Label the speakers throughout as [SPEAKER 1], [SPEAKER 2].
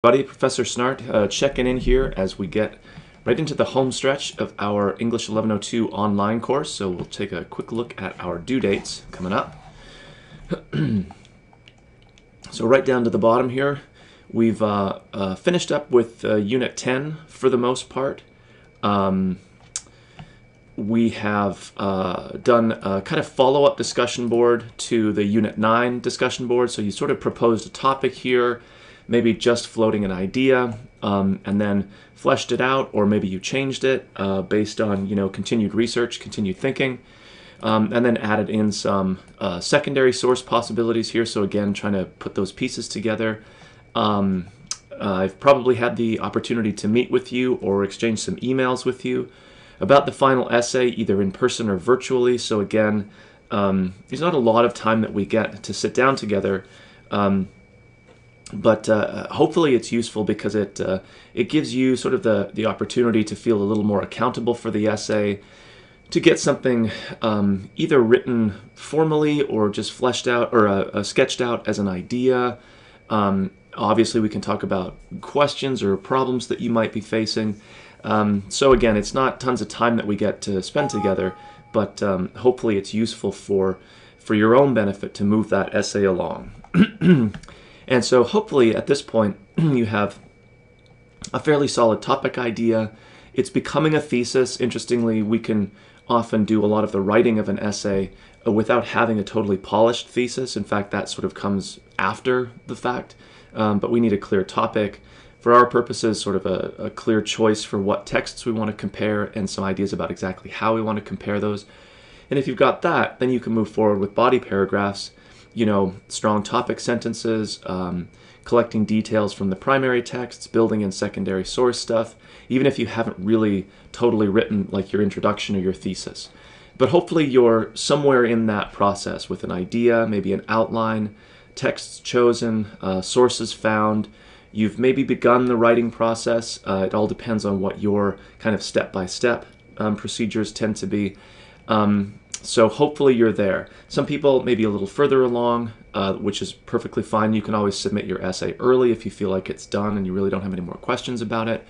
[SPEAKER 1] Buddy, Professor Snart checking in here as we get right into the home stretch of our English 1102 online course. So we'll take a quick look at our due dates coming up. So right down to the bottom here, we've finished up with Unit 10 for the most part. We have done a kind of follow-up discussion board to the Unit 9 discussion board. So you sort of proposed a topic here, maybe just floating an idea, and then fleshed it out, or maybe you changed it based on continued research, continued thinking, and then added in some secondary source possibilities here. So again, trying to put those pieces together. I've probably had the opportunity to meet with you or exchange some emails with you about the final essay, either in person or virtually. So again, there's not a lot of time that we get to sit down together. But hopefully it's useful because it gives you sort of the opportunity to feel a little more accountable for the essay, to get something either written formally or just fleshed out or sketched out as an idea. Obviously we can talk about questions or problems that you might be facing. So again, it's not tons of time that we get to spend together, but hopefully it's useful for your own benefit to move that essay along. And so hopefully at this point you have a fairly solid topic idea. It's becoming a thesis. Interestingly, we can often do a lot of the writing of an essay without having a totally polished thesis. In fact, that sort of comes after the fact. But we need a clear topic. For our purposes, sort of a clear choice for what texts we want to compare and some ideas about exactly how we want to compare those. And if you've got that, then you can move forward with body paragraphs. Strong topic sentences, collecting details from the primary texts, building in secondary source stuff, even if you haven't really totally written like your introduction or your thesis. But hopefully you're somewhere in that process with an idea, maybe an outline, texts chosen, sources found. You've maybe begun the writing process. It all depends on what your kind of step-by-step procedures tend to be. So hopefully you're there. Some people may be a little further along, which is perfectly fine. You can always submit your essay early if you feel like it's done and you really don't have any more questions about it.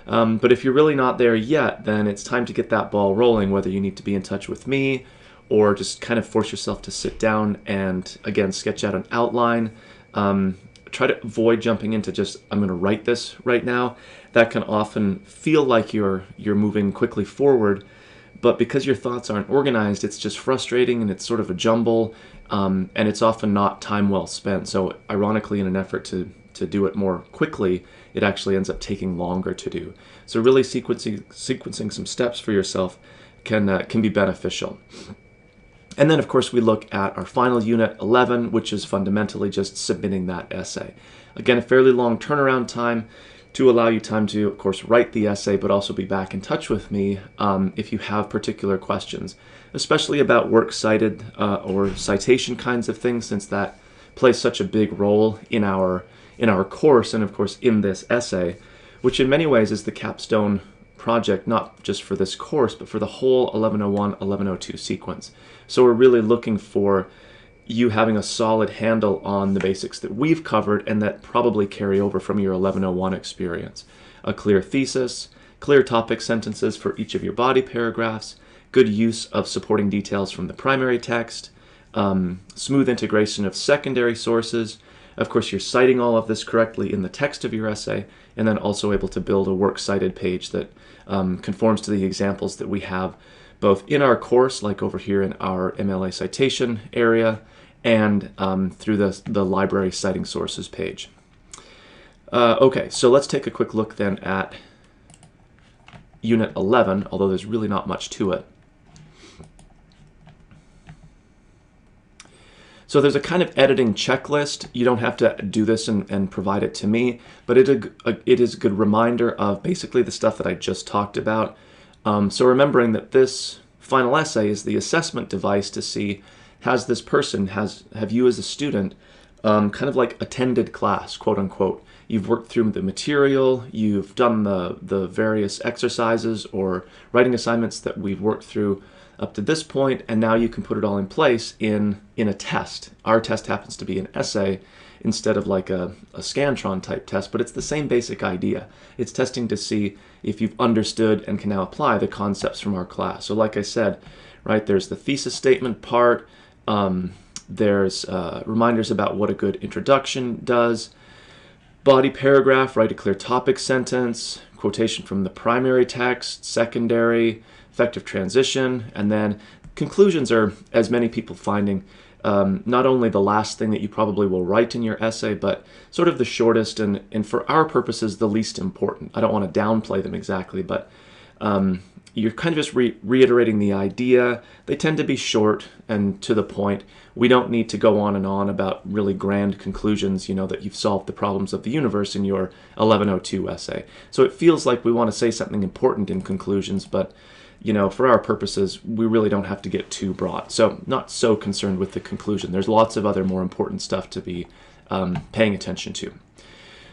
[SPEAKER 1] But if you're really not there yet, then it's time to get that ball rolling, whether you need to be in touch with me or just kind of force yourself to sit down and, again, sketch out an outline. Try to avoid jumping into just, I'm going to write this right now. That can often feel like you're moving quickly forward. But because your thoughts aren't organized, it's just frustrating and it's sort of a jumble, and it's often not time well spent. So ironically, in an effort to do it more quickly, it actually ends up taking longer to do. So really sequencing some steps for yourself can be beneficial. And then, of course, we look at our final unit 11, which is fundamentally just submitting that essay. Again, a fairly long turnaround time to allow you time to, of course, write the essay, but also be back in touch with me if you have particular questions, especially about works cited or citation kinds of things, since that plays such a big role in our course and, of course, in this essay, which in many ways is the capstone project, not just for this course, but for the whole 1101, 1102 sequence. So we're really looking for you having a solid handle on the basics that we've covered and that probably carry over from your 1101 experience. A clear thesis, clear topic sentences for each of your body paragraphs, good use of supporting details from the primary text, smooth integration of secondary sources. Of course, you're citing all of this correctly in the text of your essay, and then also able to build a works cited page that conforms to the examples that we have both in our course, like over here in our MLA citation area, and through the library citing sources page. Okay, so let's take a quick look then at Unit 11, although there's really not much to it. So there's a kind of editing checklist. You don't have to do this and provide it to me, but it is a good reminder of basically the stuff that I just talked about. So remembering that this final essay is the assessment device to see, have you as a student kind of like attended class, quote unquote. You've worked through the material, you've done the various exercises or writing assignments that we've worked through up to this point, and now you can put it all in place in a test. Our test happens to be an essay, instead of like a Scantron type test, but it's the same basic idea. It's testing to see if you've understood and can now apply the concepts from our class. So like I said, right, there's the thesis statement part, there's reminders about what a good introduction does, body paragraph, write a clear topic sentence, quotation from the primary text, secondary, effective transition, and then conclusions are, as many people finding, not only the last thing that you probably will write in your essay, but sort of the shortest and for our purposes, the least important. I don't want to downplay them exactly, but you're kind of just reiterating the idea. They tend to be short and to the point. We don't need to go on and on about really grand conclusions, you know, that you've solved the problems of the universe in your 1102 essay. So it feels like we want to say something important in conclusions, but you know, for our purposes, we really don't have to get too broad. So not so concerned with the conclusion. There's lots of other more important stuff to be paying attention to.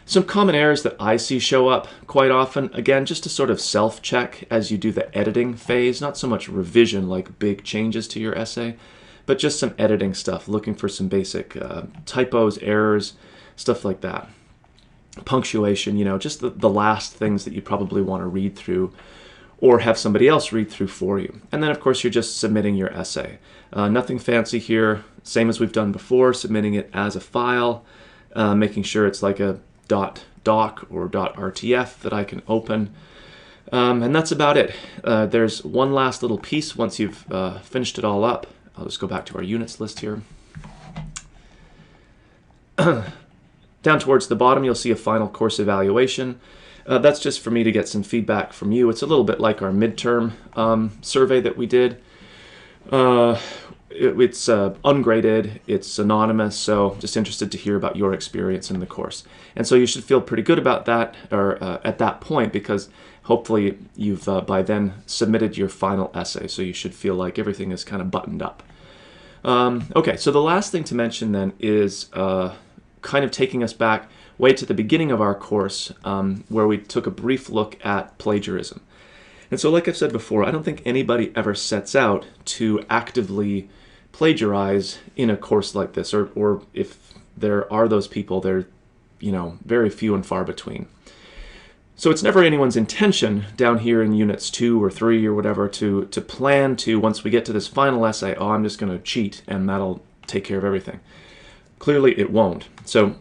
[SPEAKER 1] Some common errors that I see show up quite often, again, just to sort of self-check as you do the editing phase, not so much revision like big changes to your essay, but just some editing stuff, looking for some basic typos, errors, stuff like that. Punctuation, you know, just the last things that you probably want to read through or have somebody else read through for you. And then, of course, you're just submitting your essay. Nothing fancy here, same as we've done before, submitting it as a file, making sure it's like a .doc or .rtf that I can open. And that's about it. There's one last little piece once you've finished it all up. I'll just go back to our units list here. Down towards the bottom, you'll see a final course evaluation. That's just for me to get some feedback from you. It's a little bit like our midterm survey that we did. It's ungraded, it's anonymous, so just interested to hear about your experience in the course. And so you should feel pretty good about that, or at that point, because hopefully you've by then submitted your final essay, so you should feel like everything is kind of buttoned up. Okay, so the last thing to mention then is kind of taking us back way to the beginning of our course, where we took a brief look at plagiarism. And so like I've said before, I don't think anybody ever sets out to actively plagiarize in a course like this, or if there are those people, they're, you know, very few and far between. So it's never anyone's intention down here in units 2 or 3 or whatever to plan to, once we get to this final essay, oh, I'm just going to cheat and that'll take care of everything. Clearly it won't. So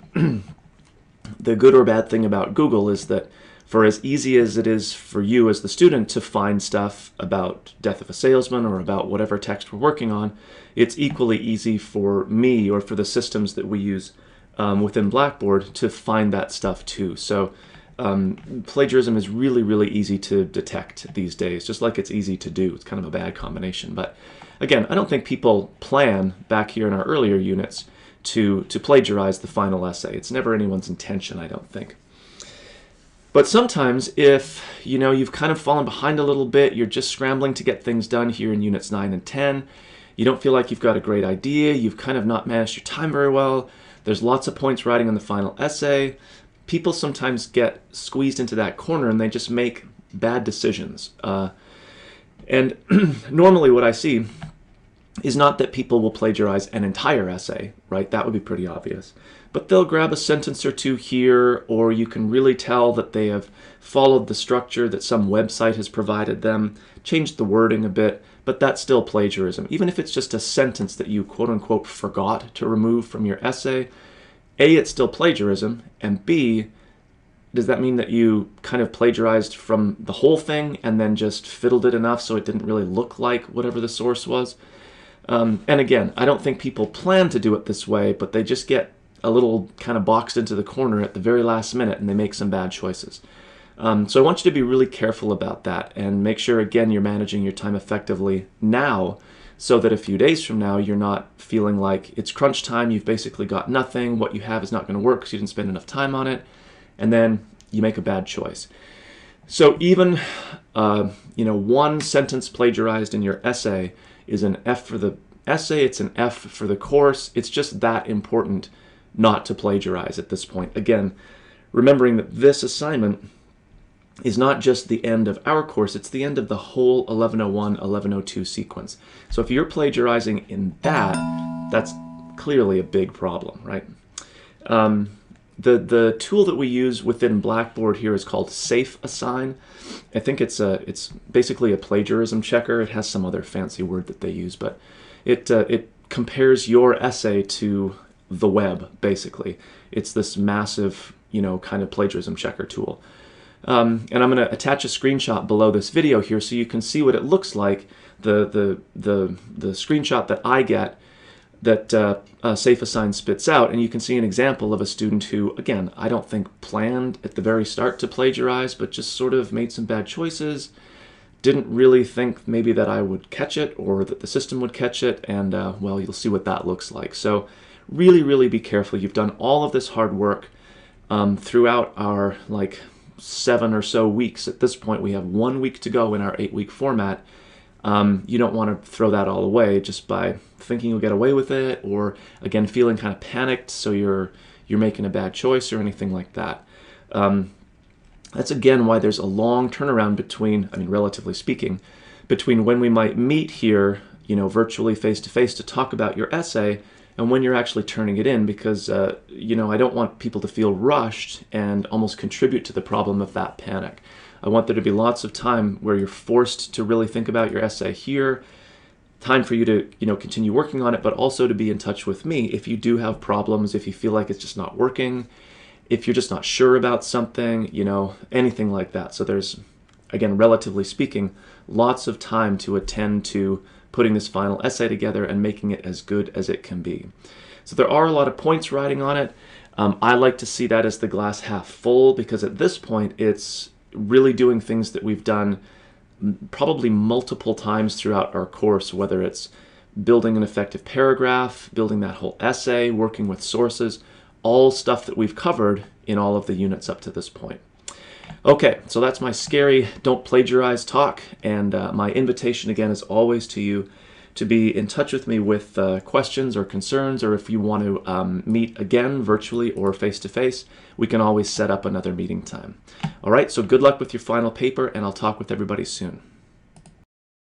[SPEAKER 1] the good or bad thing about Google is that for as easy as it is for you as the student to find stuff about Death of a Salesman or about whatever text we're working on, it's equally easy for me or for the systems that we use within Blackboard to find that stuff too. So plagiarism is really, really easy to detect these days, just like it's easy to do. It's kind of a bad combination. But again, I don't think people plan back here in our earlier units to plagiarize the final essay. It's never anyone's intention, I don't think. But sometimes if, you know, you've kind of fallen behind a little bit, you're just scrambling to get things done here in units 9 and 10, you don't feel like you've got a great idea, you've kind of not managed your time very well, there's lots of points writing on the final essay, people sometimes get squeezed into that corner and they just make bad decisions. And normally what I see is not that people will plagiarize an entire essay, right? That would be pretty obvious. But they'll grab a sentence or two here, or you can really tell that they have followed the structure that some website has provided them, changed the wording a bit, but that's still plagiarism. Even if it's just a sentence that you quote-unquote forgot to remove from your essay, A, it's still plagiarism, and B, does that mean that you kind of plagiarized from the whole thing and then just fiddled it enough so it didn't really look like whatever the source was? And again, I don't think people plan to do it this way, but they just get a little kind of boxed into the corner at the very last minute and they make some bad choices. So I want you to be really careful about that and make sure, again, you're managing your time effectively now so that a few days from now you're not feeling like it's crunch time, you've basically got nothing, what you have is not going to work because you didn't spend enough time on it, and then you make a bad choice. So even one sentence plagiarized in your essay is an F for the essay, it's an F for the course. It's just that important not to plagiarize at this point. Again, remembering that this assignment is not just the end of our course, it's the end of the whole 1101, 1102 sequence. So if you're plagiarizing in that, that's clearly a big problem, right? The tool that we use within Blackboard here is called Safe Assign. I think it's basically a plagiarism checker. It has some other fancy word that they use, but it compares your essay to the web, basically. It's this massive, kind of plagiarism checker tool. And I'm going to attach a screenshot below this video here so you can see what it looks like, the screenshot that I get that Safe Assign spits out, and you can see an example of a student who, again, I don't think planned at the very start to plagiarize, but just sort of made some bad choices, didn't really think maybe that I would catch it or that the system would catch it, and well, you'll see what that looks like. So really, really be careful. You've done all of this hard work throughout our 7 or so weeks. At this point, we have 1 week to go in our 8-week format. You don't want to throw that all away just by thinking you'll get away with it, or again feeling kind of panicked so you're making a bad choice or anything like that. That's again why there's a long turnaround between, relatively speaking, between when we might meet here, virtually face to face to talk about your essay and when you're actually turning it in, because I don't want people to feel rushed and almost contribute to the problem of that panic. I want there to be lots of time where you're forced to really think about your essay here, time for you to continue working on it, but also to be in touch with me if you do have problems, if you feel like it's just not working, if you're just not sure about something, anything like that. So there's, again, relatively speaking, lots of time to attend to putting this final essay together and making it as good as it can be. So there are a lot of points riding on it. I like to see that as the glass half full, because at this point it's really doing things that we've done probably multiple times throughout our course, whether it's building an effective paragraph, building that whole essay, working with sources, all stuff that we've covered in all of the units up to this point. Okay, so that's my scary don't plagiarize talk, and my invitation again is always to you to be in touch with me with questions or concerns, or if you want to meet again virtually or face-to-face, we can always set up another meeting time. All right, so good luck with your final paper, and I'll talk with everybody soon.